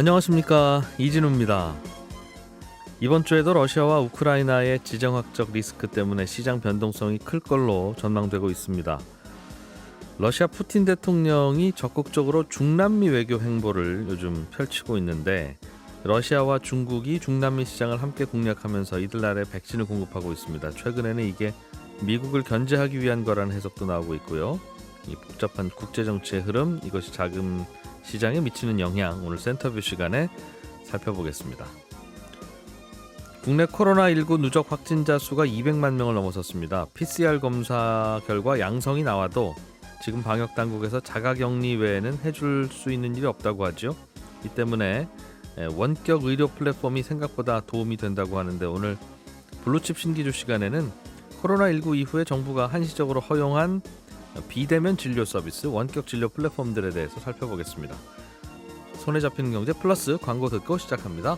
안녕하십니까, 이진우입니다. 이번 주에도 러시아와 우크라이나의 지정학적 리스크 때문에 시장 변동성이 클 걸로 전망되고 있습니다. 러시아 푸틴 대통령이 적극적으로 중남미 외교 행보를 요즘 펼치고 있는데, 러시아와 중국이 중남미 시장을 함께 공략하면서 이들나라에 백신을 공급하고 있습니다. 최근에는 이게 미국을 견제하기 위한 거라는 해석도 나오고 있고요. 이 복잡한 국제정치의 흐름, 이것이 자금 시장에 미치는 영향, 오늘 센터뷰 시간에 살펴보겠습니다. 국내 코로나19 누적 확진자 수가 200만 명을 넘어섰습니다. PCR 검사 결과 양성이 나와도 지금 방역당국에서 자가격리 외에는 해줄 수 있는 일이 없다고 하죠. 이 때문에 원격 의료 플랫폼이 생각보다 도움이 된다고 하는데, 오늘 블루칩 신기주 시간에는 코로나19 이후에 정부가 한시적으로 허용한 비대면 진료 서비스, 원격 진료 플랫폼들에 대해서 살펴보겠습니다. 손에 잡히는 경제 플러스 광고 듣고 시작합니다.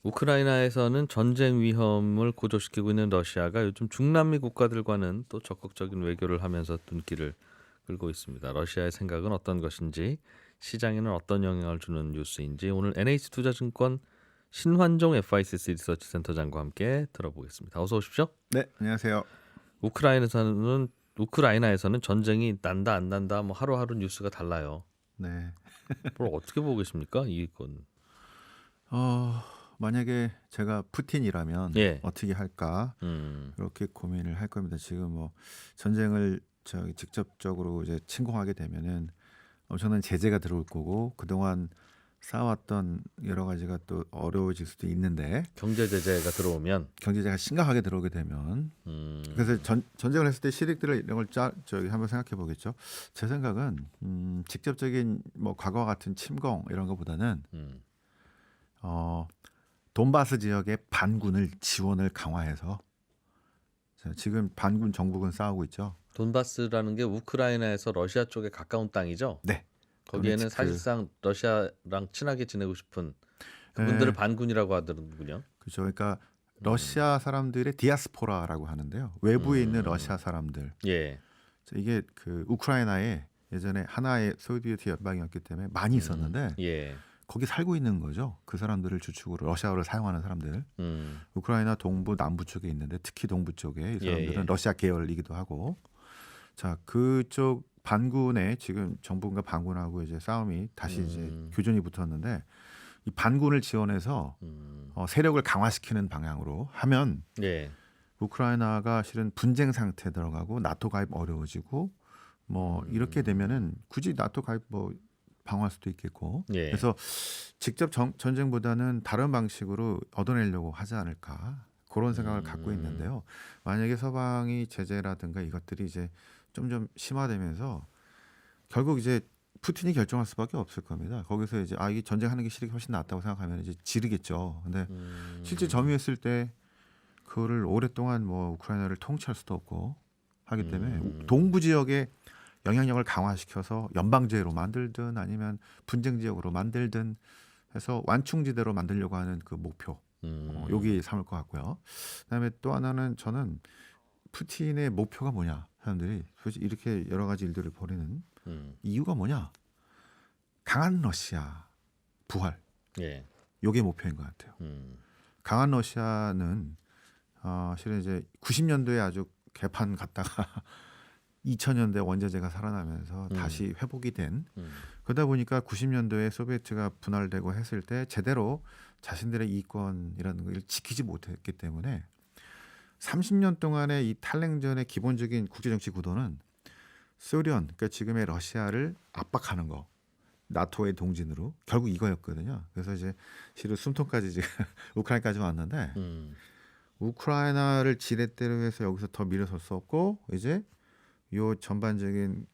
우크라이나에서는 전쟁 위험을 고조시키고 있는 러시아가 요즘 중남미 국가들과는 또 적극적인 외교를 하면서 눈길을 끌고 있습니다. 러시아의 생각은 어떤 것인지, 시장에는 어떤 영향을 주는 뉴스인지, 오늘 NH투자증권 신환종 FICC 리서치 센터장과 함께 들어보겠습니다. 어서 오십시오. 네, 안녕하세요. 우크라이나에서는 전쟁이 난다 안 난다 뭐 하루하루 뉴스가 달라요. 네. 뭘 어떻게 보고 계십니까? 이건 만약에 제가 푸틴이라면 어떻게 할까? 이렇게 고민을 할 겁니다. 지금 뭐 전쟁을 직접적으로 이제 침공하게 되면은 엄청난 제재가 들어올 거고, 그동안 쌓아왔던 여러 가지가 또 어려워질 수도 있는데, 경제 제재가 들어오면, 경제제가 심각하게 들어오게 되면 그래서 전쟁을 했을 때 실익들을 이런 걸 한번 생각해 보겠죠. 제 생각은 직접적인 뭐 과거와 같은 침공 이런 것보다는 돈바스 지역의 반군을 지원을 강화해서, 지금 반군 정부군 싸우고 있죠. 돈바스라는 게 우크라이나에서 러시아 쪽에 가까운 땅이죠. 네. 거기에는 사실상 러시아랑 친하게 지내고 싶은 그분들을 반군이라고 하더군요. 그렇죠. 그러니까 러시아 사람들의 디아스포라라고 하는데요. 외부에 있는 러시아 사람들. 예. 이게 그 우크라이나에 예전에 하나의 소비에트 연방이었기 때문에 많이 있었는데, 예. 거기 살고 있는 거죠. 그 사람들을 주축으로 러시아어를 사용하는 사람들. 우크라이나 동부 남부 쪽에 있는데, 특히 동부 쪽에 이 사람들은 러시아 계열이기도 하고, 자, 그쪽 반군에 지금 정부군과 반군하고 이제 싸움이 다시 이제 교전이 붙었는데, 이 반군을 지원해서 세력을 강화시키는 방향으로 하면 우크라이나가 실은 분쟁 상태에 들어가고 나토 가입 어려워지고, 뭐 이렇게 되면은 굳이 나토 가입 뭐 방어할 수도 있겠고, 그래서 직접 전쟁보다는 다른 방식으로 얻어내려고 하지 않을까, 그런 생각을 갖고 있는데요. 만약에 서방이 제재라든가 이것들이 이제 점점 심화되면서 결국 이제 푸틴이 결정할 수밖에 없을 겁니다. 거기서 이제 이 전쟁하는 게 실익이 훨씬 낫다고 생각하면 이제 지르겠죠. 근데 실제 점유했을 때 그거를 오랫동안 뭐 우크라이나를 통치할 수도 없고 하기 때문에 동부 지역에 영향력을 강화시켜서 연방제로 만들든 아니면 분쟁 지역으로 만들든 해서 완충지대로 만들려고 하는 그 목표, 여기 삼을 것 같고요. 그다음에 또 하나는, 저는 푸틴의 목표가 뭐냐, 사람들이 솔직히 이렇게 여러 가지 일들을 벌이는 이유가 뭐냐, 강한 러시아 부활, 요게 목표인 것 같아요. 강한 러시아는 실은 이제 90년도에 아주 개판 갔다가 2000년대 원자재가 살아나면서 다시 회복이 된, 그러다 보니까 90년도에 소비에트가 분할되고 했을 때 제대로 자신들의 이권이라는 걸 지키지 못했기 때문에 30년 동안의 이 탈냉전의 기본적인 국제정치 구도는 소련, 그러니까 지금의 러시아를 압박하는 거, 나토의 동진으로, 결국 이거였거든요. 그래서 이제 실은 숨통까지 지금 우크라이나까지 왔는데, 우크라이나를 지렛대로 해서 여기서 더 밀어설 수 없고, 이제 요 전반적인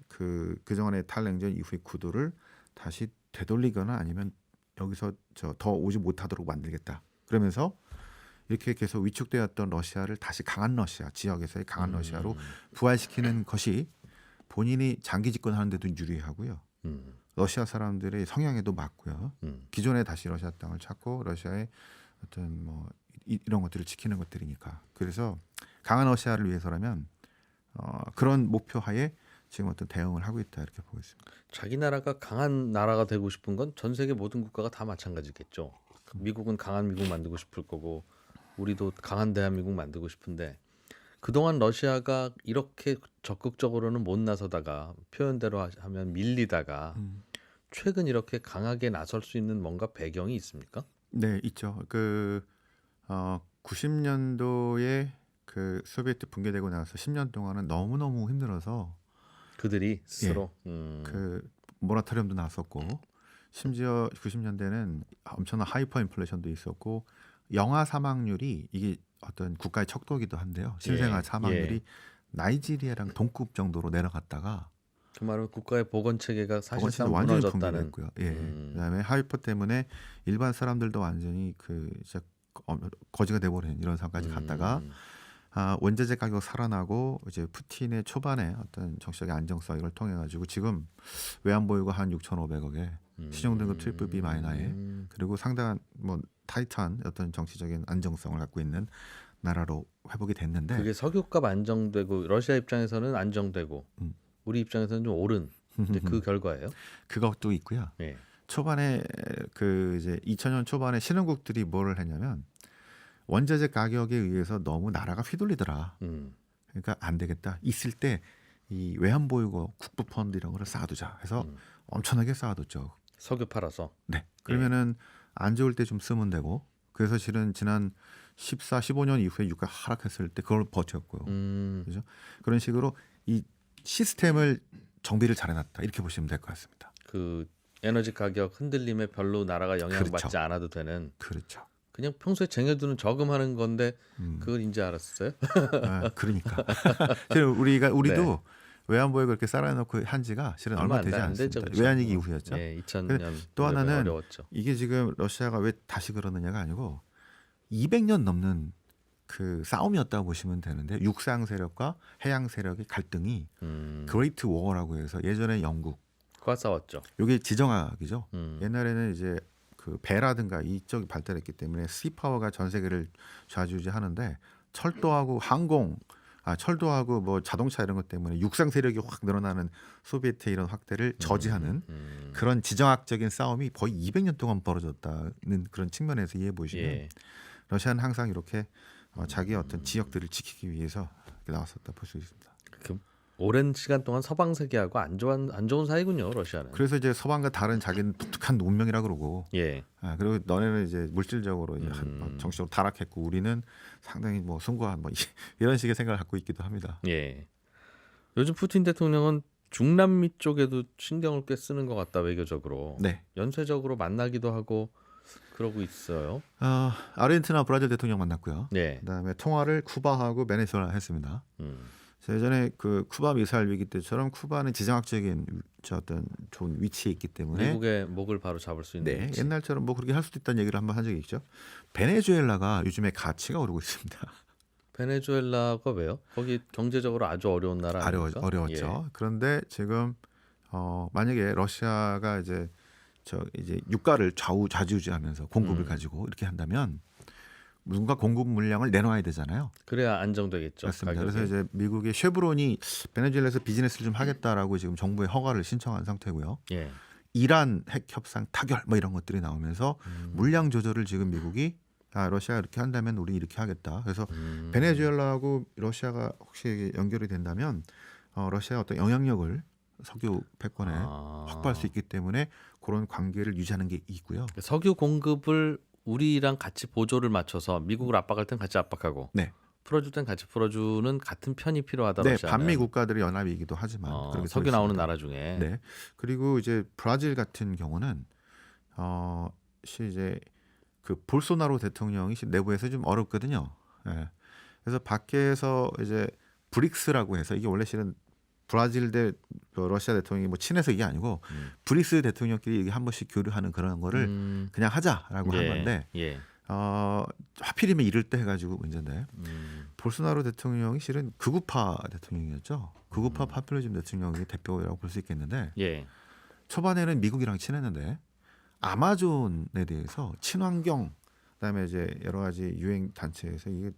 그동안의 탈냉전 이후의 구도를 다시 되돌리거나 아니면 여기서 더 오지 못하도록 만들겠다. 그러면서 이렇게 계속 위축되었던 러시아를 다시 강한 러시아, 지역에서의 강한 러시아로 부활시키는 것이 본인이 장기 집권하는 데도 유리하고요. 러시아 사람들의 성향에도 맞고요. 기존에 다시 러시아 땅을 찾고 러시아의 어떤 뭐 이런 것들을 지키는 것들이니까. 그래서 강한 러시아를 위해서라면 그런 목표 하에 지금 어떤 대응을 하고 있다 이렇게 보고 있습니다. 자기 나라가 강한 나라가 되고 싶은 건 전 세계 모든 국가가 다 마찬가지겠죠. 미국은 강한 미국 만들고 싶을 거고 우리도 강한 대한민국 만들고 싶은데 그동안 러시아가 이렇게 적극적으로는 못 나서다가 표현대로 하면 밀리다가 최근 이렇게 강하게 나설 수 있는 뭔가 배경이 있습니까? 네, 있죠. 90년도에 그 소비에트 붕괴되고 나서 10년 동안은 너무너무 힘들어서 그들이 스스로 그 모라토리엄도 나섰고 심지어 90년대는 엄청난 하이퍼 인플레이션도 있었고 영아 사망률이 이게 어떤 국가의 척도기도 한데요. 신생아 사망률이 나이지리아랑 동급 정도로 내려갔다가 그 말은 국가의 보건 체계가 사실상 완전히 무너졌다는. 붕괴됐고요. 그다음에 하이퍼 때문에 일반 사람들도 완전히 그 진짜 거지가 돼버리는 이런 상황까지 갔다가 원자재 가격 살아나고 이제 푸틴의 초반에 어떤 정치적인 안정성 이걸 통해 가지고 지금 외환보유가 한 6,500억에 신용등급 트리플 B 마이너에 그리고 상당한 뭐 타이트한 어떤 정치적인 안정성을 갖고 있는 나라로 회복이 됐는데 그게 석유값 안정되고 러시아 입장에서는 안정되고 우리 입장에서는 좀 오른 이제 그 결과예요. 그것도 있고요. 예. 초반에 그 이제 2000년 초반에 신흥국들이 뭐를 했냐면 원자재 가격에 의해서 너무 나라가 휘둘리더라. 그러니까 안 되겠다. 있을 때 이 외환 보유고 국부 펀드 이런 거를 쌓아두자 해서 엄청나게 쌓아뒀죠. 석유 팔아서. 네. 그러면은 안 좋을 때 좀 쓰면 되고. 그래서 실은 지난 14, 15년 이후에 유가 하락했을 때 그걸 버텼고요. 그죠? 그런 식으로 이 시스템을 정비를 잘해놨다 이렇게 보시면 될 것 같습니다. 그 에너지 가격 흔들림에 별로 나라가 영향받지 그렇죠. 않아도 되는. 그렇죠. 그냥 평소에 쟁여두는 저금하는 건데 그걸 이제 알았어요? 그러니까 우리도 외환보유 그렇게 쌓아놓고 한 지가 실은 얼마 되지 않습니다. 외환위기 이후였죠. 2000년 또 하나는 어려웠죠. 이게 지금 러시아가 왜 다시 그러느냐가 아니고 200년 넘는 그 싸움이었다고 보시면 되는데 육상 세력과 해양 세력의 갈등이 그레이트 워라고 해서 예전에 영국 그와 싸웠죠. 이게 지정학이죠. 옛날에는 이제 그 배라든가 이쪽이 발달했기 때문에 시파워가 전 세계를 좌지우지하는데 철도하고 철도하고 뭐 자동차 이런 것 때문에 육상 세력이 확 늘어나는 소비에트의 이런 확대를 저지하는 그런 지정학적인 싸움이 거의 200년 동안 벌어졌다는 그런 측면에서 이해해 보시면 러시아는 항상 이렇게 자기의 어떤 지역들을 지키기 위해서 이렇게 나왔었다 볼 수 있습니다. 그 오랜 시간 동안 서방 세계하고 안 좋은 사이군요, 러시아는. 그래서 이제 서방과 다른 자기는 독특한 운명이라 그러고. 그리고 너네는 이제 물질적으로 이제 정치적으로 타락했고 우리는 상당히 뭐 숭고한 뭐 이런 식의 생각을 갖고 있기도 합니다. 요즘 푸틴 대통령은 중남미 쪽에도 신경을 꽤 쓰는 것 같다 외교적으로. 네. 연쇄적으로 만나기도 하고 그러고 있어요. 아르헨티나 브라질 대통령 만났고요. 네. 그다음에 통화를 쿠바하고 베네수엘라 했습니다. 예전에 그 쿠바 미사일 위기 때처럼 쿠바는 지정학적인 어떤 좋은 위치에 있기 때문에 미국의 목을 바로 잡을 수 있는 위치. 옛날처럼 뭐 그렇게 할 수도 있다는 얘기를 한번 한 적이 있죠. 베네수엘라가 요즘에 가치가 오르고 있습니다. 베네수엘라가 왜요? 거기 경제적으로 아주 어려운 나라 아닙니까? 어려웠죠. 그런데 지금 만약에 러시아가 이제 유가를 좌지우지하면서 공급을 가지고 이렇게 한다면 누군가 공급 물량을 내놔야 되잖아요. 그래야 안정되겠죠. 맞습니다. 가격이. 그래서 이제 미국의 쉐브론이 베네수엘라에서 비즈니스를 좀 하겠다라고 지금 정부에 허가를 신청한 상태고요. 이란 핵 협상 타결 뭐 이런 것들이 나오면서 물량 조절을 지금 미국이 러시아가 이렇게 한다면 우리 이렇게 하겠다. 그래서 베네수엘라하고 러시아가 혹시 연결이 된다면 러시아의 어떤 영향력을 석유 패권에 확보할 수 있기 때문에 그런 관계를 유지하는 게 있고요. 석유 공급을 우리랑 같이 보조를 맞춰서 미국을 압박할 땐 같이 압박하고 풀어줄 땐 같이 풀어주는 같은 편이 필요하다. 러시아는. 반미 국가들의 연합이기도 하지만 석유 나오는 나라 중에. 그리고 이제 브라질 같은 경우는 이제 그 볼소나로 대통령이 내부에서 좀 어렵거든요. 그래서 밖에서 이제 브릭스라고 해서 이게 원래 실은 브라질 대 러시아 대통령이 뭐 친해서 이게 아니고 브릭스 대통령끼리 이게 한 번씩 교류하는 그런 거를 그냥 하자라고 한 건데 하필이면 이럴 때 해가지고 문제인데 볼소나로 대통령이 실은 극우파 대통령이었죠. 극우파 파퓰리즘 대통령이 대표라고 볼 수 있겠는데 초반에는 미국이랑 친했는데 아마존에 대해서 친환경 그다음에 이제 여러 가지 유행 단체에서 이게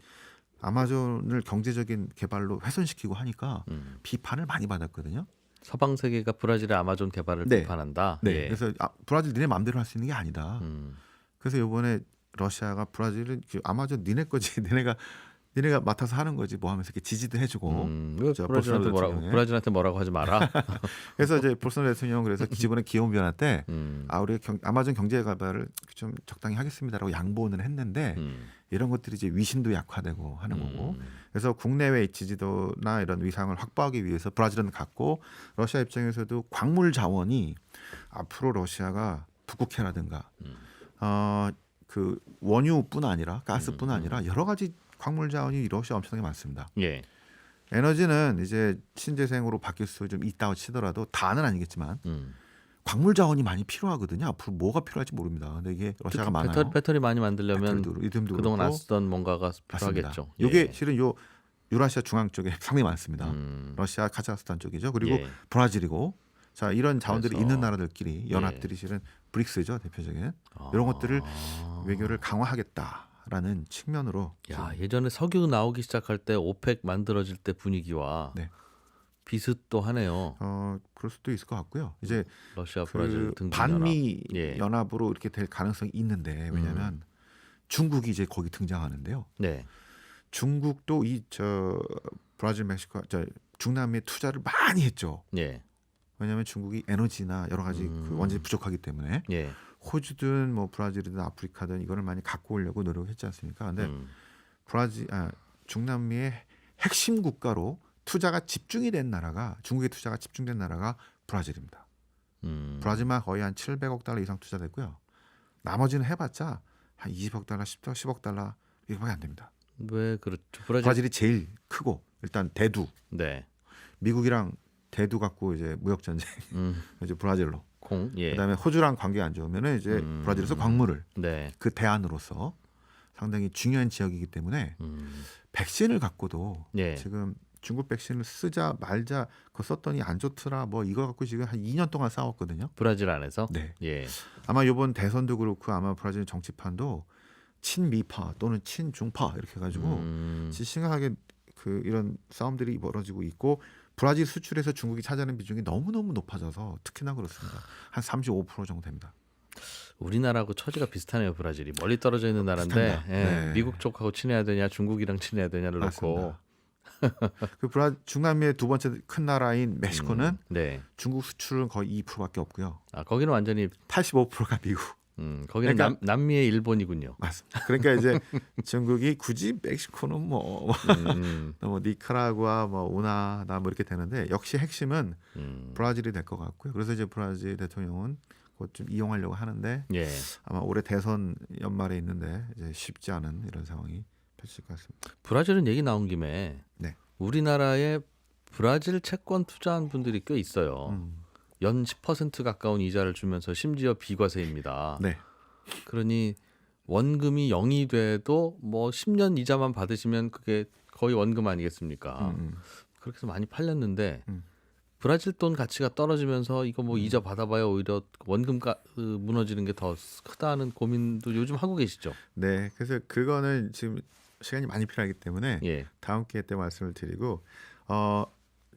아마존을 경제적인 개발로 훼손시키고 하니까 비판을 많이 받았거든요. 서방 세계가 브라질의 아마존 개발을 네. 비판한다. 네. 예. 그래서 브라질 니네 마음대로 할 수 있는 게 아니다. 그래서 이번에 러시아가 브라질은 아마존 니네 거지. 니네가 맡아서 하는 거지 뭐 하면서 이렇게 지지도 해주고. 저 브라질한테 대통령이. 브라질한테 뭐라고 하지 마라. 그래서 이제 볼소나로 대통령 그래서 이번에 기후 변화 때 우리 아마존 경제 개발을 좀 적당히 하겠습니다라고 양보는 했는데 이런 것들이 이제 위신도 약화되고 하는 거고. 그래서 국내외 지지도나 이런 위상을 확보하기 위해서 브라질은 갖고 러시아 입장에서도 광물 자원이 앞으로 러시아가 북극해라든가 그 원유뿐 아니라 가스뿐 아니라 여러 가지 광물 자원이 러시아 엄청나게 많습니다. 예. 에너지는 이제 신재생으로 바뀔 수 좀 있다고 치더라도 다는 아니겠지만 광물 자원이 많이 필요하거든요. 앞으로 뭐가 필요할지 모릅니다. 근데 이게 러시아가 많아요. 배터리 많이 만들려면 리튬도 그동안 안 그렇고. 쓰던 뭔가가 맞습니다. 필요하겠죠. 이게 예. 실은 요 유라시아 중앙 쪽에 상당히 많습니다. 러시아 카자흐스탄 쪽이죠. 그리고 예. 브라질이고. 자, 이런 자원들이 그래서. 있는 나라들끼리 연합들이 실은 브릭스죠, 대표적인. 이런 것들을 외교를 강화하겠다라는 측면으로. 야, 예전에 석유 나오기 시작할 때 오펙 만들어질 때 분위기와 네. 비슷도 하네요. 그럴 수도 있을 것 같고요. 이제 러시아, 브라질 그 등등 반미 연합. 예. 연합으로 이렇게 될 가능성이 있는데 왜냐하면 중국이 이제 거기 등장하는데요. 네. 중국도 브라질, 멕시코, 중남미에 투자를 많이 했죠. 예. 왜냐하면 중국이 에너지나 여러 가지 그 원전이 부족하기 때문에 예. 호주든 뭐 브라질이든 아프리카든 이거를 많이 갖고 오려고 노력했지 않습니까? 근데 중남미의 핵심 국가로 투자가 집중이 된 나라가 중국의 투자가 집중된 나라가 브라질입니다. 브라질만 거의 한 700억 달러 이상 투자됐고요. 나머지는 해봤자 한 20억 달러, 10억 달러 이거밖에 안 됩니다. 왜 그렇죠? 브라질이 제일 크고 일단 대두. 네. 미국이랑 대두 갖고 이제 무역 전쟁 이제 브라질로. 예. 그다음에 호주랑 관계 안 좋으면은 이제 브라질에서 광물을 네. 그 대안으로서 상당히 중요한 지역이기 때문에 백신을 갖고도 예. 지금 중국 백신을 쓰자 말자 그거 썼더니 안 좋더라 뭐 이거 갖고 지금 한 2년 동안 싸웠거든요. 브라질 안에서. 네. 예. 아마 이번 대선도 그렇고 아마 브라질 정치판도 친미파 또는 친중파 이렇게 해가지고 심각하게 그 이런 싸움들이 벌어지고 있고 브라질 수출에서 중국이 차지하는 비중이 너무너무 높아져서 특히나 그렇습니다. 한 35% 정도 됩니다. 우리나라하고 처지가 비슷하네요. 브라질이 멀리 떨어져 있는 나라인데 비슷합니다. 예. 네. 미국 쪽하고 친해야 되냐 중국이랑 친해야 되냐를 놓고 그 중남미의 두 번째 큰 나라인 멕시코는 네. 중국 수출은 거의 2%밖에 없고요. 거기는 완전히 85%가 미국. 거기는 그러니까, 남미의 일본이군요. 맞습니다. 그러니까 이제 중국이 굳이 멕시코는 뭐 니카라구아, 뭐 우나나 뭐 이렇게 되는데 역시 핵심은 브라질이 될 것 같고요. 그래서 이제 브라질 대통령은 곧 좀 이용하려고 하는데 예. 아마 올해 대선 연말에 있는데 이제 쉽지 않은 이런 상황이 펼칠 것 같습니다. 브라질은 얘기 나온 김에 네. 우리나라에 브라질 채권 투자한 분들이 꽤 있어요. 연 10% 가까운 이자를 주면서 심지어 비과세입니다. 네. 그러니 원금이 0이 돼도 뭐 10년 이자만 받으시면 그게 거의 원금 아니겠습니까? 그렇게 해서 많이 팔렸는데 브라질 돈 가치가 떨어지면서 이거 뭐 이자 받아봐야 오히려 원금 무너지는 게 더 크다는 고민도 요즘 하고 계시죠? 네. 그래서 그거는 지금 시간이 많이 필요하기 때문에 예. 다음 기회 때 말씀을 드리고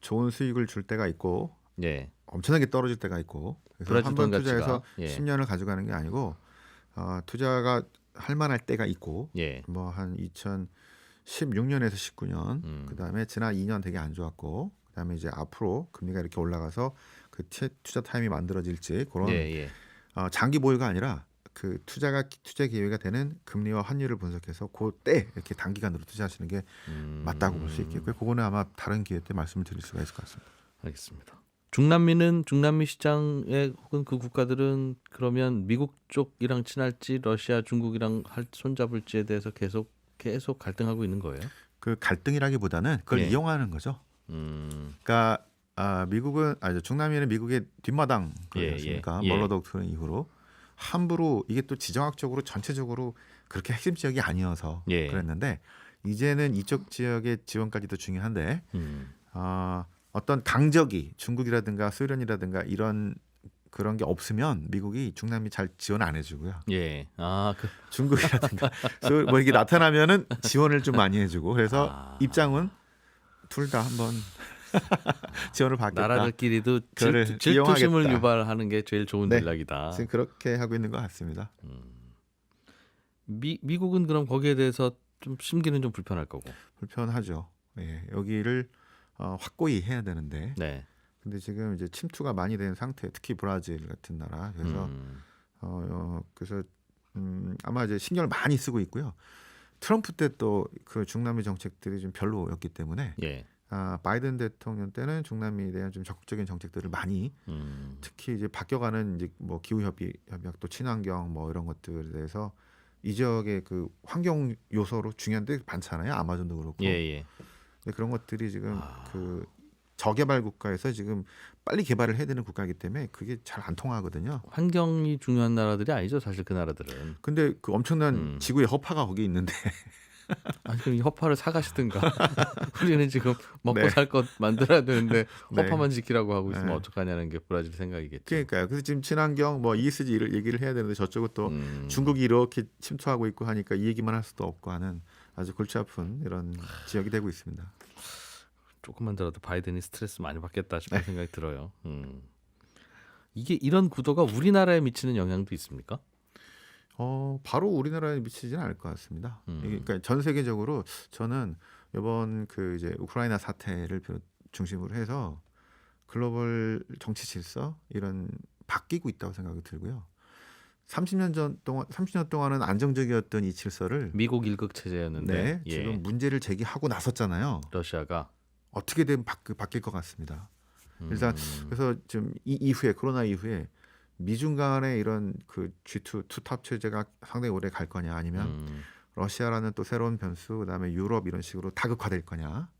좋은 수익을 줄 때가 있고 예. 엄청나게 떨어질 때가 있고 그래서 브라질 한번 돈 투자해서 가치가, 예. 10년을 가져가는 게 아니고 투자가 할 만할 때가 있고 예. 뭐 한 2016년에서 19년 그다음에 지난 2년 되게 안 좋았고 그다음에 이제 앞으로 금리가 이렇게 올라가서 그 투자 타임이 만들어질지 그런 예. 장기 보유가 아니라 그 투자 기회가 되는 금리와 환율을 분석해서 그때 이렇게 단기간으로 투자하시는 게 맞다고 볼 수 있겠고요. 그거는 아마 다른 기회 때 말씀을 드릴 수가 있을 것 같습니다. 알겠습니다. 중남미 시장의 혹은 그 국가들은 그러면 미국 쪽이랑 친할지 러시아, 중국이랑 손잡을지에 대해서 계속 갈등하고 있는 거예요? 그 갈등이라기보다는 그걸 예. 이용하는 거죠. 그러니까 중남미는 미국의 뒷마당 그렇습니까? 예. 멀러 독트린 이후로 함부로 이게 또 지정학적으로 전체적으로 그렇게 핵심 지역이 아니어서 예. 그랬는데 이제는 이쪽 지역의 지원까지도 중요한데 어떤 강적이 중국이라든가 소련이라든가 이런 그런 게 없으면 미국이 중남미 잘 지원 안 해주고요. 예. 중국이라든가 뭐 이게 나타나면은 지원을 좀 많이 해주고 그래서 입장은 둘 다 한번 지원을 받겠다. 나라들끼리도 그거를 질투심을 이용하겠다. 유발하는 게 제일 좋은 네. 전략이다. 지금 그렇게 하고 있는 것 같습니다. 미국은 그럼 거기에 대해서 좀 심기는 좀 불편할 거고. 불편하죠. 예, 여기를 확고히 해야 되는데, 네. 근데 지금 이제 침투가 많이 된 상태, 특히 브라질 같은 나라. 그래서 그래서 아마 이제 신경을 많이 쓰고 있고요. 트럼프 때 또 그 중남미 정책들이 좀 별로였기 때문에 예. 바이든 대통령 때는 중남미에 대한 좀 적극적인 정책들을 많이 특히 이제 바뀌어가는 이제 뭐 기후 협약 또 친환경 뭐 이런 것들에 대해서 이 지역의 그 환경 요소로 중요한 데 많잖아요. 아마존도 그렇고. 예, 예. 근데 그런 것들이 지금 그 저개발 국가에서 지금 빨리 개발을 해야 되는 국가이기 때문에 그게 잘 안 통하거든요. 환경이 중요한 나라들이 아니죠, 사실 그 나라들은. 근데 그 엄청난 지구의 허파가 거기 있는데 아니 그럼 이 허파를 사가시든가. 우리는 지금 먹고 네. 살 것 만들어야 되는데 네. 허파만 지키라고 하고 있으면 네. 어떡하냐는 게 브라질 생각이겠죠. 그러니까요. 그래서 지금 친환경 뭐 ESG를 얘기를 해야 되는데 저쪽은 또 중국이 이렇게 침투하고 있고 하니까 이 얘기만 할 수도 없고 하는 아주 골치 아픈 이런 지역이 되고 있습니다. 조금만 들어도 바이든이 스트레스 많이 받겠다 싶은 생각이 들어요. 이게 이런 구도가 우리나라에 미치는 영향도 있습니까? 바로 우리나라에 미치지는 않을 것 같습니다. 그러니까 전 세계적으로 저는 이번 그 이제 우크라이나 사태를 중심으로 해서 글로벌 정치 질서 이런 바뀌고 있다고 생각이 들고요. 30년 동안은 안정적이었던 이 질서를 미국 일극 체제였는데 네, 지금 문제를 제기하고 나섰잖아요. 러시아가 어떻게 되면 바뀔 것 같습니다. 일단 그래서 지금 이 이후에 코로나 이후에 미중 간의 이런 그 G2 투탑 체제가 상당히 오래 갈 거냐 아니면 러시아라는 또 새로운 변수 그다음에 유럽 이런 식으로 다극화될 거냐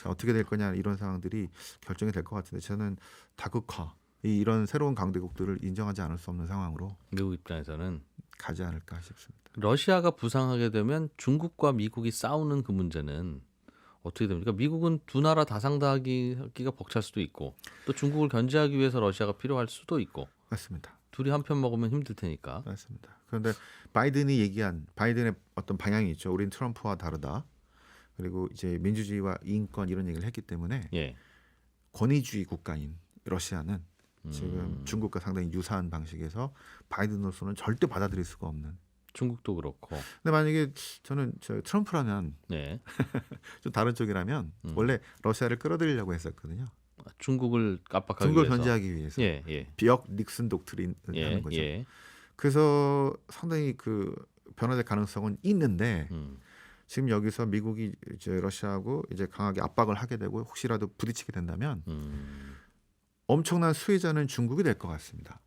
자, 어떻게 될 거냐 이런 상황들이 결정이 될 것 같은데 저는 다극화 이런 새로운 강대국들을 인정하지 않을 수 없는 상황으로 미국 입장에서는 가지 않을까 싶습니다. 러시아가 부상하게 되면 중국과 미국이 싸우는 그 문제는 어떻게 됩니까? 미국은 두 나라 다상다하기가 벅찰 수도 있고 또 중국을 견제하기 위해서 러시아가 필요할 수도 있고 맞습니다. 둘이 한 편 먹으면 힘들 테니까. 맞습니다. 그런데 바이든이 얘기한 바이든의 어떤 방향이 있죠. 우린 트럼프와 다르다. 그리고 이제 민주주의와 인권 이런 얘기를 했기 때문에 예. 권위주의 국가인 러시아는 지금 중국과 상당히 유사한 방식에서 바이든으로서는 절대 받아들일 수가 없는. 중국도 그렇고. 근데 만약에 저는 트럼프라면 네. 좀 다른 쪽이라면 원래 러시아를 끌어들이려고 했었거든요. 중국을 압박하기 중국을 위해서. 견제하기 위해서. 예, 예. 비역 닉슨 독트린을 예, 하는 거죠. 예. 그래서 상당히 그 변화될 가능성은 있는데 지금 여기서 미국이 이제 러시아하고 이제 강하게 압박을 하게 되고 혹시라도 부딪히게 된다면 엄청난 수혜자는 중국이 될 것 같습니다.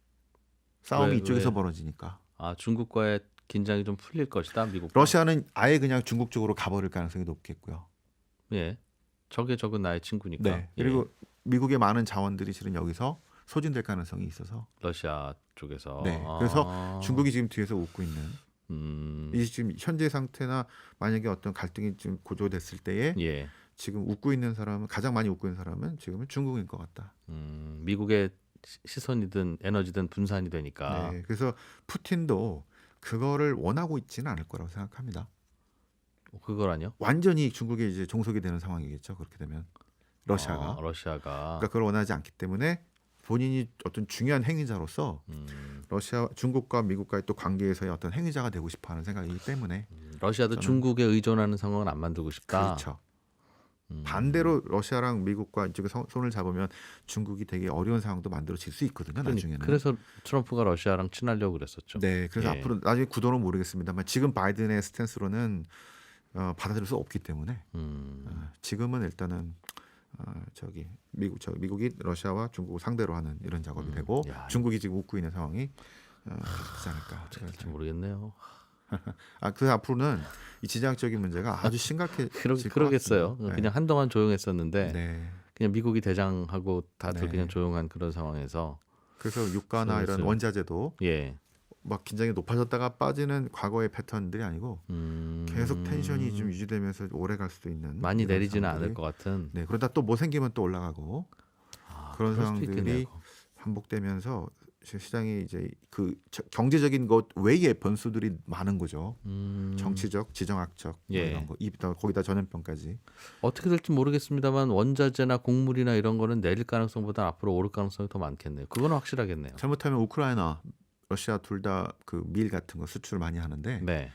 싸움이 이쪽에서 벌어지니까. 중국과의 긴장이 좀 풀릴 것이다. 미국. 러시아는 아예 그냥 중국 쪽으로 가버릴 가능성이 높겠고요. 예. 적은 나의 친구니까. 네. 그리고 미국의 많은 자원들이 실은 여기서 소진될 가능성이 있어서 러시아 쪽에서. 네. 그래서 중국이 지금 뒤에서 웃고 있는 이 지금 현재 상태나 만약에 어떤 갈등이 좀 고조됐을 때에 예. 지금 웃고 있는 사람은 가장 많이 웃고 있는 사람은 지금은 중국인 것 같다. 미국의 시선이든 에너지든 분산이 되니까. 네. 그래서 푸틴도 그거를 원하고 있지는 않을 거라고 생각합니다. 그거라뇨? 완전히 중국에 이제 종속이 되는 상황이겠죠. 그렇게 되면 러시아가. 그러니까 그걸 원하지 않기 때문에 본인이 어떤 중요한 행위자로서 중국과 미국과의 또 관계에서의 어떤 행위자가 되고 싶어하는 생각이기 때문에 러시아도 중국에 의존하는 상황은 안 만들고 싶다. 그렇죠. 반대로 러시아랑 미국과 이쪽에 손을 잡으면 중국이 되게 어려운 상황도 만들어질 수 있거든요. 나중에는. 그래서 트럼프가 러시아랑 친하려고 그랬었죠. 네, 그래서 앞으로 나중에 구도는 모르겠습니다만 지금 바이든의 스탠스로는 받아들일 수 없기 때문에 지금은 일단은 미국이 러시아와 중국을 상대로 하는 이런 작업이 되고 중국이 지금 웃고 있는 상황이 되지 않을까. 될지 모르겠네요. 그 앞으로는 이 지정학적인 문제가 아주 심각해질 그러겠어요. 것 그냥 한동안 조용했었는데 네. 그냥 미국이 대장하고 다들 네. 그냥 조용한 그런 상황에서 그래서 유가나 이런 원자재도 예. 막 긴장이 높아졌다가 빠지는 과거의 패턴들이 아니고 계속 텐션이 좀 유지되면서 오래 갈 수도 있는 많이 이런 내리지는 상황들이. 않을 것 같은. 네, 그러다 또 뭐 생기면 또 올라가고 그런 그럴 수도 상황들이 있겠네요. 반복되면서 시장이 이제 그 경제적인 것 외에 변수들이 많은 거죠. 정치적, 지정학적 뭐 예. 이런 거, 거기다 전염병까지. 어떻게 될지 모르겠습니다만 원자재나 곡물이나 이런 거는 내릴 가능성보다 앞으로 오를 가능성이 더 많겠네요. 그건 확실하겠네요. 잘못하면 우크라이나, 러시아 둘 다 그 밀 같은 거 수출 많이 하는데 네.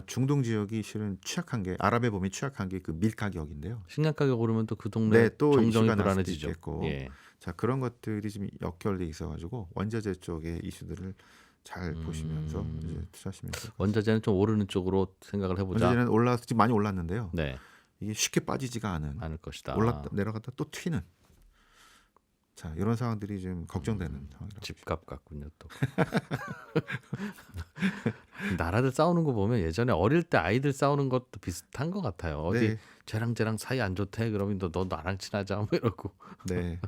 중동 지역이 실은 취약한 게 아랍의 봄이 취약한 게 그 밀 가격인데요. 식량 가격 오르면 또 그 동네 네, 또 정정이 이슈가 날 수도 불안해지죠. 있겠고. 예. 자, 그런 것들이 지금 역결돼 있어가지고 원자재 쪽의 이슈들을 잘 보시면서 이제 투자하시면 돼요. 원자재는 좀 오르는 쪽으로 생각을 해보자. 원자재는 지금 많이 올랐는데요. 네. 이게 쉽게 빠지지가 않을 것이다. 올랐다 내려갔다 또 튀는. 자, 이런 상황들이 좀 걱정되는 상황이라고. 집값 같군요 또. 나라들 싸우는 거 보면 예전에 어릴 때 아이들 싸우는 것도 비슷한 것 같아요. 어디 네. 쟤랑 사이 안 좋대 그러면 너 나랑 친하자 뭐 이러고. 네,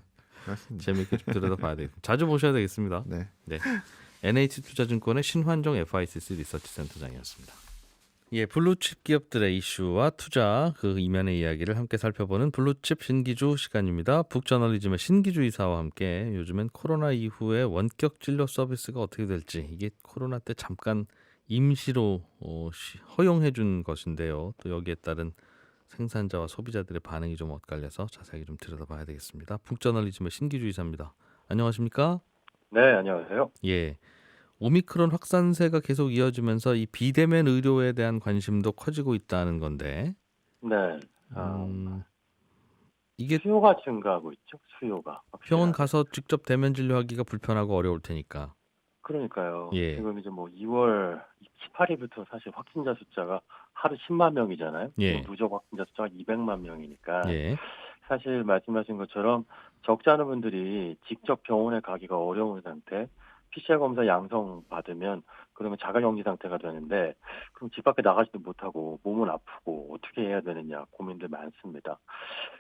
맞습니다. 재미있게 좀 들여다봐야 되겠고 자주 보셔야 되겠습니다. 네. 네. NH투자증권의 신환종 FICC 리서치 센터장이었습니다. 예, 블루칩 기업들의 이슈와 투자 그 이면의 이야기를 함께 살펴보는 블루칩 신기주 시간입니다. 북저널리즘의 신기주 이사와 함께 요즘엔 코로나 이후에 원격 진료 서비스가 어떻게 될지 이게 코로나 때 잠깐 임시로 허용해 준 것인데요. 또 여기에 따른 생산자와 소비자들의 반응이 좀 엇갈려서 자세하게 좀 들여다봐야 되겠습니다. 북저널리즘의 신기주 이사입니다. 안녕하십니까? 네, 안녕하세요. 예. 오미크론 확산세가 계속 이어지면서 이 비대면 의료에 대한 관심도 커지고 있다는 건데 네, 이게 수요가 증가하고 있죠. 수요가. 병원 확실하게. 가서 직접 대면 진료하기가 불편하고 어려울 테니까. 그러니까요. 예. 지금 이제 뭐 2월 18일부터 사실 확진자 숫자가 하루 10만 명이잖아요. 예. 지금 누적 확진자 숫자가 200만 명이니까 예. 사실 말씀하신 것처럼 적지 않은 분들이 직접 병원에 가기가 어려운 상태, PCR 검사 양성 받으면 그러면 자가격리 상태가 되는데 그럼 집 밖에 나가지도 못하고 몸은 아프고 어떻게 해야 되느냐 고민들 많습니다.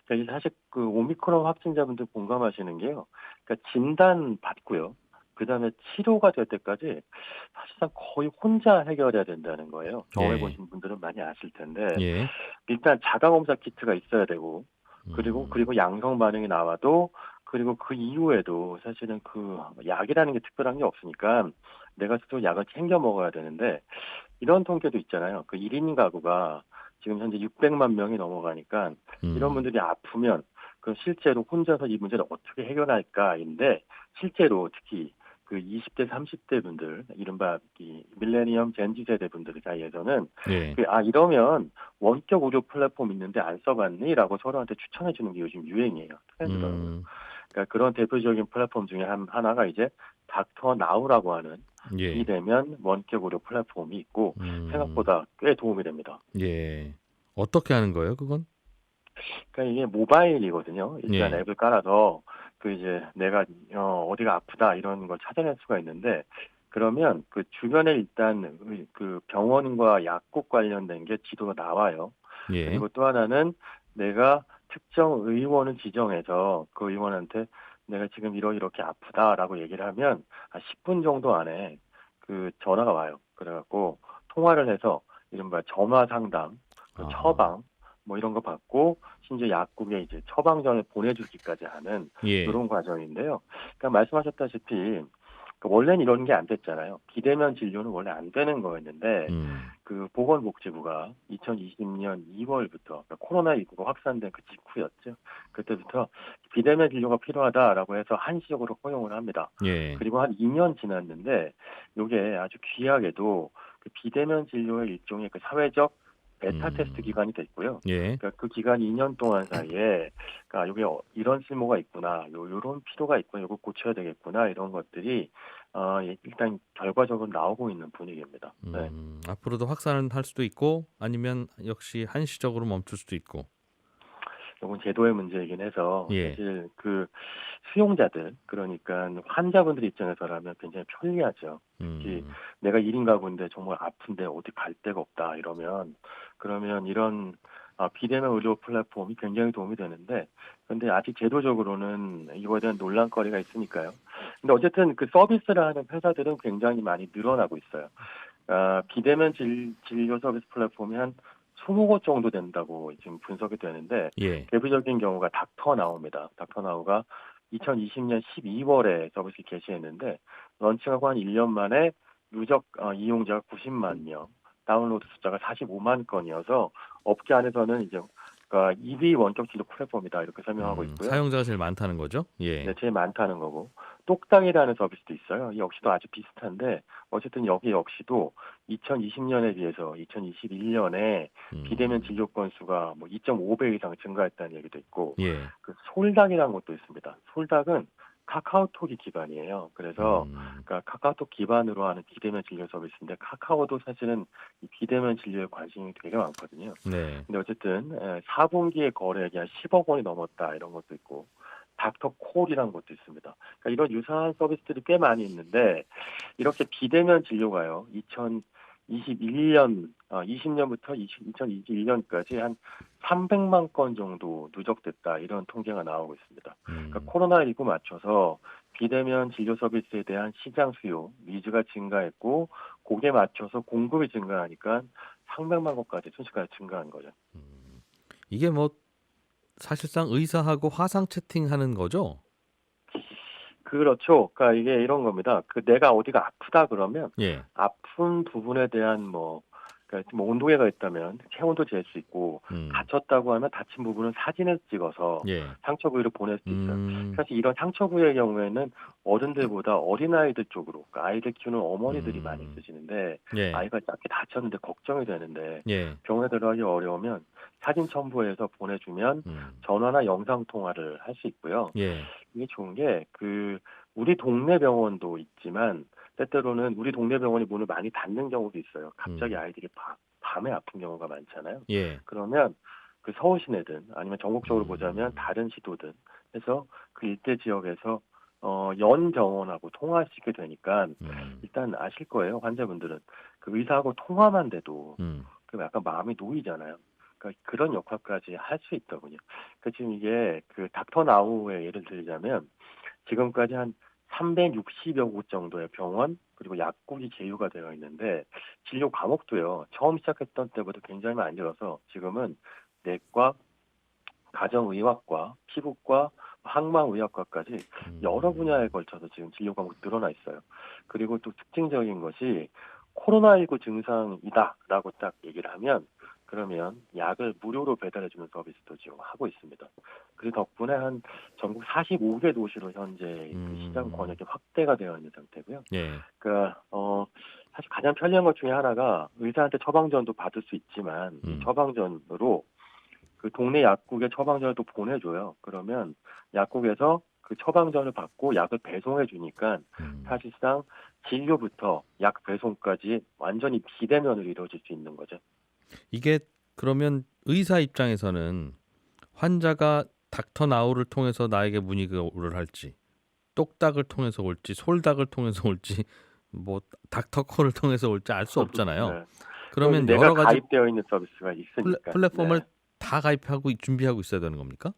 그러니까 사실 그 오미크론 확진자분들 공감하시는 게요. 그러니까 진단 받고요. 그다음에 치료가 될 때까지 사실상 거의 혼자 해결해야 된다는 거예요. 경험해 보신 분들은 많이 아실 텐데 예. 일단 자가검사 키트가 있어야 되고 그리고 양성 반응이 나와도 그리고 그 이후에도 사실은 그 약이라는 게 특별한 게 없으니까 내가 스스로 약을 챙겨 먹어야 되는데 이런 통계도 있잖아요. 그 1인 가구가 지금 현재 600만 명이 넘어가니까 이런 분들이 아프면 그 실제로 혼자서 이 문제를 어떻게 해결할까인데 실제로 특히 그 20대, 30대 분들, 이른바 이 밀레니엄 젠지 세대 분들 사이에서는 예. 이러면 원격 의료 플랫폼 있는데 안 써봤니? 라고 서로한테 추천해 주는 게 요즘 유행이에요. 트렌드더라고요. 그러니까 그런 대표적인 플랫폼 중에 하나가 이제 닥터 나우라고 하는 예. 비대면 원격 의료 플랫폼이 있고 생각보다 꽤 도움이 됩니다. 예. 어떻게 하는 거예요, 그건? 그러니까 이게 모바일이거든요. 일단 예. 앱을 깔아서 그 이제 내가 어디가 아프다 이런 걸 찾아낼 수가 있는데 그러면 그 주변에 일단 그 병원과 약국 관련된 게 지도가 나와요. 예. 그리고 또 하나는 내가 특정 의원을 지정해서 그 의원한테 내가 지금 이렇게 아프다라고 얘기를 하면 한 10분 정도 안에 그 전화가 와요. 그래갖고 통화를 해서 이른바 전화 상담, 처방 뭐 이런 거 받고 심지어 약국에 이제 처방전을 보내주기까지 하는 예. 이런 과정인데요. 그러니까 말씀하셨다시피 원래는 이런 게 안 됐잖아요. 비대면 진료는 원래 안 되는 거였는데 그 보건복지부가 2020년 2월부터 그러니까 코로나19가 확산된 그 직후였죠. 그때부터 비대면 진료가 필요하다라고 해서 한시적으로 허용을 합니다. 예. 그리고 한 2년 지났는데 이게 아주 귀하게도 그 비대면 진료의 일종의 그 사회적 베타 테스트 기간이 됐고요. 예. 그러니까 그 기간 2년 동안 사이에, 그러니까 이게 이런 쓸모가 있구나, 요런 필요가 있구나, 요거 고쳐야 되겠구나 이런 것들이 일단 결과적으로 나오고 있는 분위기입니다. 네. 앞으로도 확산을 할 수도 있고 아니면 역시 한시적으로 멈출 수도 있고. 이건 제도의 문제이긴 해서 예. 사실 그 수용자들 그러니까 환자분들 입장에서라면 굉장히 편리하죠. 특히 내가 1인 가구인데 정말 아픈데 어디 갈 데가 없다 이러면 그러면 이런 비대면 의료 플랫폼이 굉장히 도움이 되는데 그런데 아직 제도적으로는 이거에 대한 논란거리가 있으니까요. 근데 어쨌든 그 서비스를 하는 회사들은 굉장히 많이 늘어나고 있어요. 비대면 진료 서비스 플랫폼이 한 20곳 정도 된다고 지금 분석이 되는데 예. 대표적인 경우가 닥터나우입니다. 닥터나우가 2020년 12월에 서비스 개시했는데 런칭하고 한 1년 만에 누적 이용자가 90만 명, 다운로드 숫자가 45만 건이어서 업계 안에서는 이제 그러니까 2위 원격 진료 플랫폼이다 이렇게 설명하고 있고요. 사용자가 제일 많다는 거죠? 예. 네, 제일 많다는 거고 똑딱이라는 서비스도 있어요. 이 역시도 아주 비슷한데 어쨌든 여기 역시도 2020년에 비해서 2021년에 비대면 진료 건수가 뭐 2.5배 이상 증가했다는 얘기도 있고 예. 그 솔닥이라는 것도 있습니다. 솔닥은 카카오톡이 기반이에요. 그래서 그러니까 카카오톡 기반으로 하는 비대면 진료 서비스인데 카카오도 사실은 이 비대면 진료에 관심이 되게 많거든요. 네. 근데 어쨌든 4분기의 거래액이 한 10억 원이 넘었다 이런 것도 있고 닥터콜이라는 것도 있습니다. 그러니까 이런 유사한 서비스들이 꽤 많이 있는데 이렇게 비대면 진료가요. 2021년 20년부터 2021년까지 한 300만 건 정도 누적됐다 이런 통계가 나오고 있습니다. 그러니까 코로나19 맞춰서 비대면 진료 서비스에 대한 시장 수요, 니즈가 증가했고 거기에 맞춰서 공급이 증가하니까 300만 건까지 순식간에 증가한 거죠. 이게 뭐 사실상 의사하고 화상 채팅하는 거죠? 그렇죠. 그러니까 이게 이런 겁니다. 그 내가 어디가 아프다 그러면 예. 아픈 부분에 대한 그러니까 뭐 온도계가 있다면 체온도 잴 수 있고 다쳤다고 하면 다친 부분은 사진을 찍어서 예. 상처 부위를 보낼 수 있어요. 사실 이런 상처 부위의 경우에는 어른들보다 어린아이들 쪽으로 그러니까 아이들 키우는 어머니들이 많이 쓰시는데 예. 아이가 작게 다쳤는데 걱정이 되는데 예. 병원에 들어가기 어려우면 사진 첨부해서 보내주면 전화나 영상 통화를 할 수 있고요. 예. 이게 좋은 게 우리 동네 병원도 있지만 때때로는 우리 동네 병원이 문을 많이 닫는 경우도 있어요. 갑자기 아이들이 밤에 아픈 경우가 많잖아요. 예. 그러면 그 서울 시내든 아니면 전국적으로 보자면 다른 시도든 해서 그 일대 지역에서 연 병원하고 통화할 수 있게 되니까 일단 아실 거예요. 환자분들은 그 의사하고 통화만 돼도 그 약간 마음이 놓이잖아요. 그러니까 그런 역할까지 할 수 있더군요. 그 지금 이게 그 닥터나우의 예를 들자면 지금까지 한 360여 곳 정도의 병원 그리고 약국이 제휴가 되어 있는데 진료 과목도요. 처음 시작했던 때보다 굉장히 많이 늘어서 지금은 내과, 가정의학과, 피부과, 항망의학과까지 여러 분야에 걸쳐서 지금 진료 과목이 늘어나 있어요. 그리고 또 특징적인 것이 코로나19 증상이다라고 딱 얘기를 하면 그러면 약을 무료로 배달해주는 서비스도 지금 하고 있습니다. 그 덕분에 한 전국 45개 도시로 현재 그 시장 권역이 확대가 되어 있는 상태고요. 예. 그러니까 사실 가장 편리한 것 중에 하나가 의사한테 처방전도 받을 수 있지만 이 처방전으로 그 동네 약국에 처방전을 또 보내줘요. 그러면 약국에서 그 처방전을 받고 약을 배송해 주니까 사실상 진료부터 약 배송까지 완전히 비대면으로 이루어질 수 있는 거죠. 이게 그러면 의사 입장에서는 환자가 닥터나우를 통해서 나에게 문의를 할지 똑딱을 통해서 올지 솔닥을 통해서 올지 뭐 닥터콜을 통해서 올지 알 수 없잖아요. 네. 그러면 내가 여러 가지 가입되어 있는 서비스가 있으니까. 플랫폼을 네. 다 가입하고 준비하고 있어야 되는 겁니까?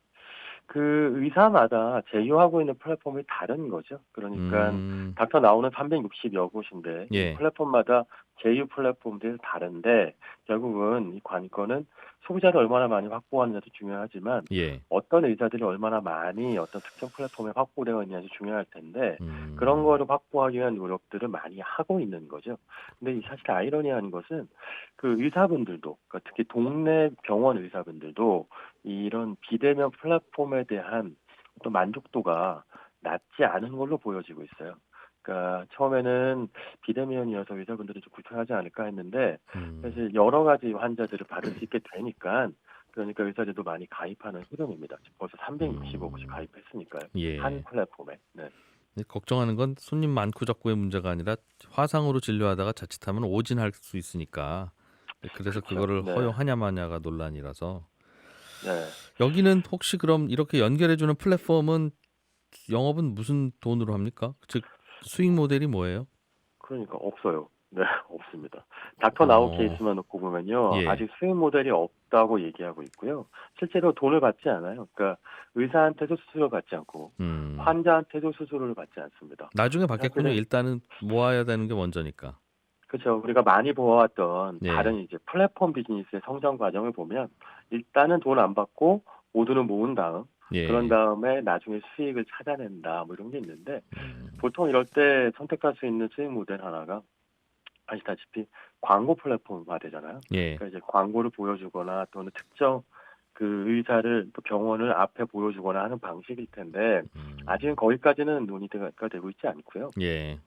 그 의사마다 제휴하고 있는 플랫폼이 다른 거죠. 그러니까 닥터 나우는 360여 곳인데 예. 이 플랫폼마다 제휴 플랫폼들이 다른데 결국은 이 관건은 소비자를 얼마나 많이 확보하느냐도 중요하지만 예. 어떤 의사들이 얼마나 많이 어떤 특정 플랫폼에 확보되어 있냐도 중요할 텐데 그런 거를 확보하기 위한 노력들을 많이 하고 있는 거죠. 근데 사실 아이러니한 것은 그 의사분들도 그러니까 특히 동네 병원 의사분들도 이런 비대면 플랫폼에 대한 어떤 만족도가 낮지 않은 걸로 보여지고 있어요. 그러니까 처음에는 비대면이어서 의사분들이 좀 불편하지 않을까 했는데 사실 여러 가지 환자들을 받을 수 있게 되니까 그러니까 의사들도 많이 가입하는 흐름입니다. 벌써 365곳이 가입했으니까요. 예. 한 플랫폼에. 네. 걱정하는 건 손님 많고 적고의 문제가 아니라 화상으로 진료하다가 자칫하면 오진할 수 있으니까 그래서 그렇죠. 그거를 네. 허용하냐 마냐가 논란이라서 네. 여기는 혹시 그럼 이렇게 연결해주는 플랫폼은 영업은 무슨 돈으로 합니까? 즉 수익 모델이 뭐예요? 그러니까 없어요. 네, 없습니다. 닥터 나우 어. 케이스만 놓고 보면요. 예. 아직 수익 모델이 없다고 얘기하고 있고요. 실제로 돈을 받지 않아요. 그러니까 의사한테도 수수료를 받지 않고 환자한테도 수수료를 받지 않습니다. 나중에 받겠군요. 사실은 일단은 모아야 되는 게 먼저니까. 그렇죠. 우리가 많이 보아왔던 예. 다른 이제 플랫폼 비즈니스의 성장 과정을 보면 일단은 돈 안 받고 모두는 모은 다음 예. 그런 다음에 나중에 수익을 찾아낸다 뭐 이런 게 있는데 음. 보통 이럴 때 선택할 수 있는 수익 모델 하나가 아시다시피 광고 플랫폼화 되잖아요. 예. 그러니까 이제 광고를 보여주거나 또는 특정 그 의사를 또 병원을 앞에 보여주거나 하는 방식일 텐데 아직은 거기까지는 논의가 되고 있지 않고요. 예.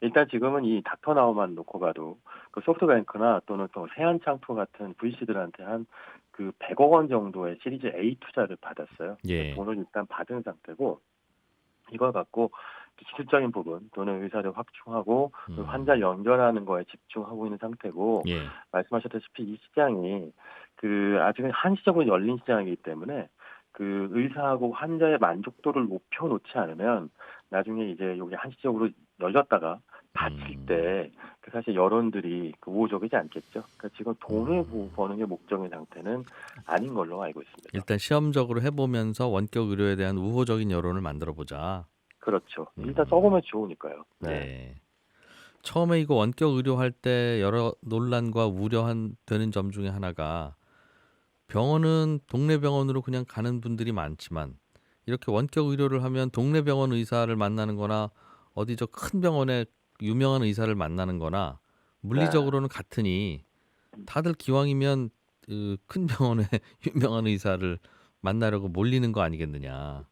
일단 지금은 이 닥터 나우만 놓고 봐도 그 소프트뱅크나 또는 또 세한창투 같은 VC들한테 한 그 100억 원 정도의 시리즈 A 투자를 받았어요. 예. 돈을 일단 받은 상태고 이걸 갖고 기술적인 부분 또는 의사를 확충하고 그 환자 연결하는 거에 집중하고 있는 상태고 예. 말씀하셨다시피 이 시장이 그 아직은 한시적으로 열린 시장이기 때문에 그 의사하고 환자의 만족도를 높여놓지 않으면 나중에 이제 여기 한시적으로 열렸다가 닫힐 때 그 사실 여론들이 그 우호적이지 않겠죠. 그러니까 지금 돈을 버는 게 목적인 상태는 아닌 걸로 알고 있습니다. 일단 시험적으로 해보면서 원격 의료에 대한 우호적인 여론을 만들어 보자. 그렇죠. 일단 써보면 좋으니까요. 네. 네. 처음에 이거 원격 의료할 때 여러 논란과 우려되는 점 중에 하나가 병원은 동네 병원으로 그냥 가는 분들이 많지만 이렇게 원격 의료를 하면 동네 병원 의사를 만나는 거나 어디 저 큰 병원에 유명한 의사를 만나는 거나 물리적으로는 같으니 다들 기왕이면 그 큰 병원에 유명한 의사를 만나려고 몰리는 거 아니겠느냐.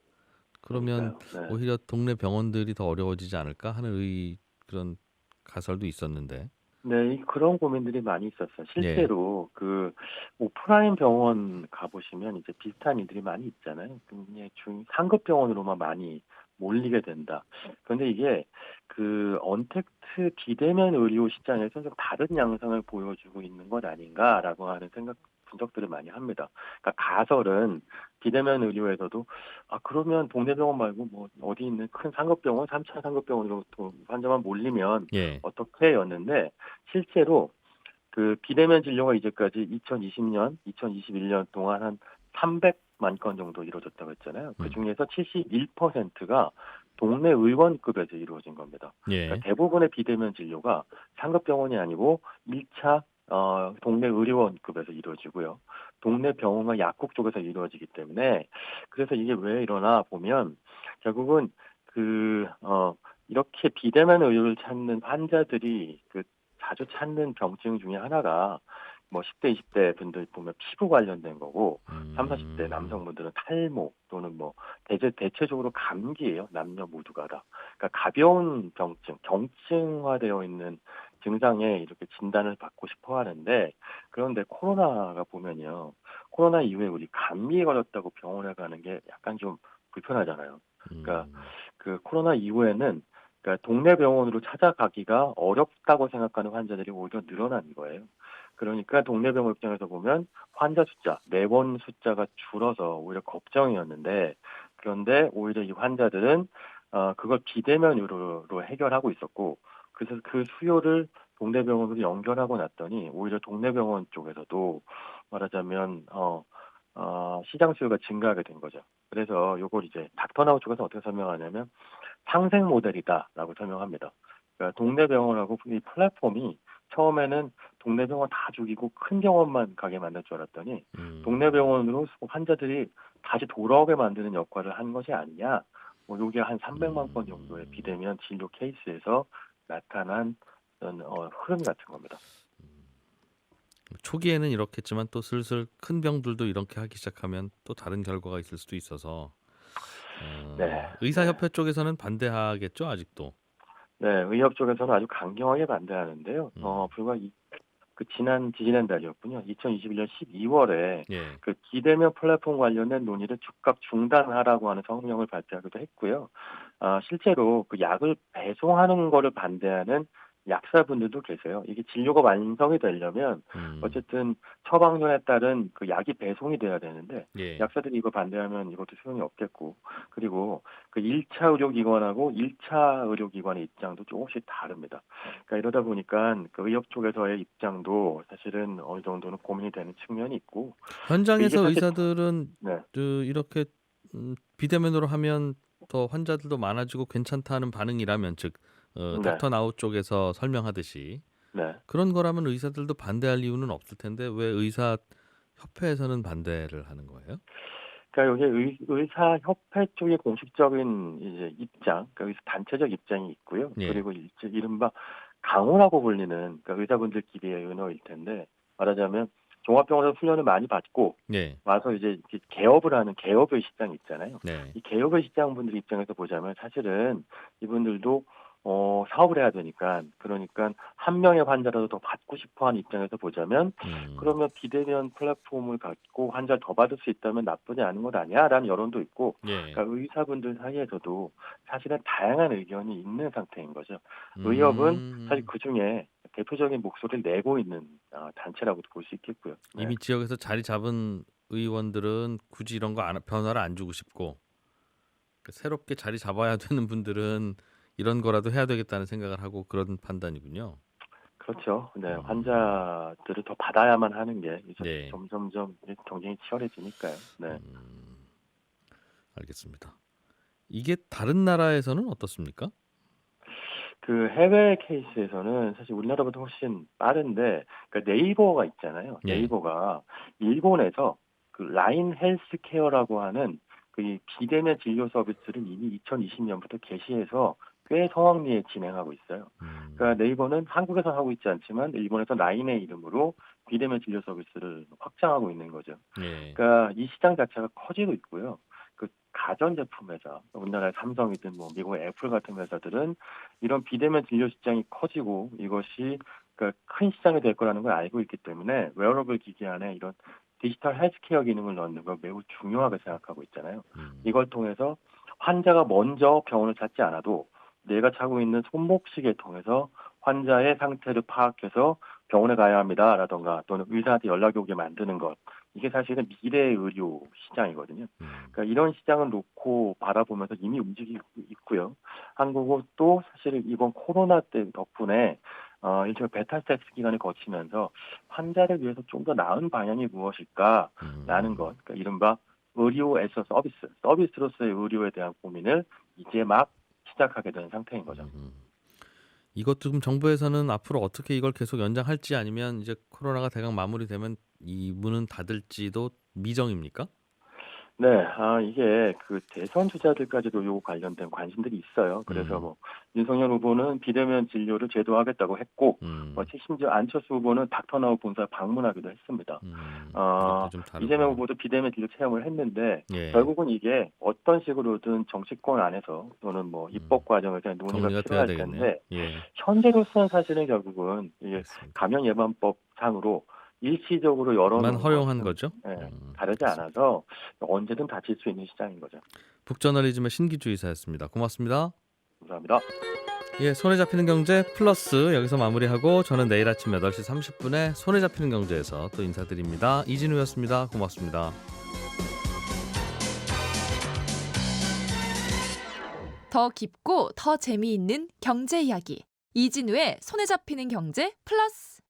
그러면 네. 오히려 동네 병원들이 더 어려워지지 않을까 하는 그런 가설도 있었는데. 네, 그런 고민들이 많이 있었어요. 실제로 그 오프라인 병원 가보시면 이제 비슷한 일들이 많이 있잖아요. 그냥 상급 병원으로만 많이 몰리게 된다. 그런데 이게 그 언택트 비대면 의료 시장에서 좀 다른 양상을 보여주고 있는 것 아닌가라고 하는 분석들을 많이 합니다. 그러니까 가설은 비대면 의료에서도 그러면 동네 병원 말고 뭐 어디 있는 큰 상급 병원, 3차 상급 병원으로 또 환자만 몰리면 어떻게였는데 실제로 그 비대면 진료가 이제까지 2020년, 2021년 동안 한 300만 건 정도 이루어졌다고 했잖아요. 그 중에서 71%가 동네 의원급에서 이루어진 겁니다. 그러니까 대부분의 비대면 진료가 상급 병원이 아니고 1차 동네 의료원급에서 이루어지고요. 동네 병원과 약국 쪽에서 이루어지기 때문에 그래서 이게 왜 이러나 보면 결국은 이렇게 비대면 의료를 찾는 환자들이 자주 찾는 병증 중에 하나가 뭐 10대, 20대 분들 보면 피부 관련된 거고 30, 40대 남성분들은 탈모 또는 뭐 대체적으로 감기예요. 남녀 모두가 다. 그러니까 가벼운 병증, 경증화되어 있는 증상에 이렇게 진단을 받고 싶어 하는데 그런데 코로나가 보면요. 코로나 이후에 우리 감기에 걸렸다고 병원에 가는 게 약간 좀 불편하잖아요. 그러니까 그 코로나 이후에는 그러니까 동네 병원으로 찾아가기가 어렵다고 생각하는 환자들이 오히려 늘어난 거예요. 그러니까 동네 병원 입장에서 보면 환자 숫자, 내원 숫자가 줄어서 오히려 걱정이었는데 그런데 오히려 이 환자들은 그걸 비대면 의료로 해결하고 있었고 그래서 그 수요를 동네 병원으로 연결하고 났더니 오히려 동네 병원 쪽에서도 말하자면 시장 수요가 증가하게 된 거죠. 그래서 요걸 이제 닥터나우 쪽에서 어떻게 설명하냐면 상생 모델이다라고 설명합니다. 그러니까 동네 병원하고 이 플랫폼이 처음에는 동네 병원 다 죽이고 큰 병원만 가게 만들 줄 알았더니 동네 병원으로 환자들이 다시 돌아오게 만드는 역할을 한 것이 아니냐. 뭐 이게 한 300만 건 정도의 비대면 진료 케이스에서 나타난 흐름 같은 겁니다. 초기에는 이렇겠지만 또 슬슬 큰 병들도 이렇게 하기 시작하면 또 다른 결과가 있을 수도 있어서 의사협회 쪽에서는 반대하겠죠 아직도. 네, 의협 쪽에서는 아주 강경하게 반대하는데요. 불과 지지난달이었군요. 2021년 12월에 그 비대면 플랫폼 관련된 논의를 즉각 중단하라고 하는 성명을 발표하기도 했고요. 실제로 그 약을 배송하는 거를 반대하는 약사분들도 계세요. 이게 진료가 완성이 되려면 어쨌든 처방전에 따른 그 약이 배송이 돼야 되는데 약사들이 이거 반대하면 이것도 소용이 없겠고 그리고 그 1차 의료기관하고 2차 의료기관의 입장도 조금씩 다릅니다. 그러니까 이러다 보니까 그 의협 쪽에서의 입장도 사실은 어느 정도는 고민이 되는 측면이 있고 현장에서 의사들은 이렇게 비대면으로 하면 더 환자들도 많아지고 괜찮다는 반응이라면 즉 닥터나우 쪽에서 설명하듯이 그런 거라면 의사들도 반대할 이유는 없을 텐데 왜 의사협회에서는 반대를 하는 거예요? 그러니까 여기 의사협회 쪽의 공식적인 이제 입장, 그러니까 의사 단체적 입장이 있고요. 예. 그리고 이른바 강호라고 불리는 그러니까 의사분들끼리의 은어일 텐데 말하자면 종합병원에서 훈련을 많이 받고 예. 와서 이제 개업을 하는 개업의 시장이 있잖아요. 네. 이 개업의 시장분들 입장에서 보자면 사실은 이분들도 사업을 해야 되니까 그러니까 한 명의 환자라도 더 받고 싶어하는 입장에서 보자면 그러면 비대면 플랫폼을 갖고 환자를 더 받을 수 있다면 나쁘지 않은 것 아니야라는 여론도 있고 예. 그러니까 의사분들 사이에서도 사실은 다양한 의견이 있는 상태인 거죠. 의협은 사실 그중에 대표적인 목소리를 내고 있는 단체라고도 볼 수 있겠고요. 네. 이미 지역에서 자리 잡은 의원들은 굳이 이런 거 변화를 안 주고 싶고 새롭게 자리 잡아야 되는 분들은 이런 거라도 해야 되겠다는 생각을 하고 그런 판단이군요. 그렇죠. 네, 환자들을 더 받아야만 하는 게 이제 네. 점점점 경쟁이 치열해지니까요. 네. 알겠습니다. 이게 다른 나라에서는 어떻습니까? 그 해외 케이스에서는 사실 우리나라보다 훨씬 빠른데, 그러니까 네이버가 있잖아요. 예. 네이버가 일본에서 그 라인 헬스케어라고 하는 그 비대면 진료 서비스를 이미 2020년부터 개시해서 꽤 성황리에 진행하고 있어요. 그러니까 네이버는 한국에서 하고 있지 않지만 일본에서 라인의 이름으로 비대면 진료 서비스를 확장하고 있는 거죠. 예. 그러니까 이 시장 자체가 커지고 있고요. 그 가전제품 회사, 우리나라의 삼성이든 뭐 미국의 애플 같은 회사들은 이런 비대면 진료 시장이 커지고 이것이 그러니까 큰 시장이 될 거라는 걸 알고 있기 때문에 웨어러블 기기 안에 이런 디지털 헬스케어 기능을 넣는 걸 매우 중요하게 생각하고 있잖아요. 이걸 통해서 환자가 먼저 병원을 찾지 않아도 내가 차고 있는 손목시계 통해서 환자의 상태를 파악해서 병원에 가야 합니다라던가 또는 의사한테 연락이 오게 만드는 것. 이게 사실은 미래의 의료 시장이거든요. 그러니까 이런 시장을 놓고 바라보면서 이미 움직이고 있고요. 한국은 또 사실 이번 코로나 때 덕분에 일종의 베타 테스트 기간을 거치면서 환자를 위해서 좀 더 나은 방향이 무엇일까라는 것. 그러니까 이른바 의료에서 서비스로서의 의료에 대한 고민을 이제 막 시작하게 된 상태인 거죠. 이것도 그럼 정부에서는 앞으로 어떻게 이걸 계속 연장할지 아니면 이제 코로나가 대강 마무리되면 이 문은 닫을지도 미정입니까? 네, 이게 그 대선 주자들까지도 요 관련된 관심들이 있어요. 그래서 뭐 윤석열 후보는 비대면 진료를 제도화하겠다고 했고, 심지어 안철수 후보는 닥터나우 본사 방문하기도 했습니다. 이것도 좀 다르고. 이재명 후보도 비대면 진료 체험을 했는데 예. 결국은 이게 어떤 식으로든 정치권 안에서 또는 뭐 입법 과정에서 논의가 정리가 필요할 돼야 되겠네요. 텐데 예. 현재로서는 사실은 결국은 이게 알겠습니다. 감염 예방법 상으로 일시적으로 열어놓은 허용한 것은, 거죠? 다르지 알겠습니다. 않아서 언제든 닫힐 수 있는 시장인 거죠. 북저널리즘의 신기주 이사였습니다. 고맙습니다. 감사합니다. 예, 손에 잡히는 경제 플러스 여기서 마무리하고 저는 내일 아침 8시 30분에 손에 잡히는 경제에서 또 인사드립니다. 이진우였습니다. 고맙습니다. 더 깊고 더 재미있는 경제 이야기. 이진우의 손에 잡히는 경제 플러스.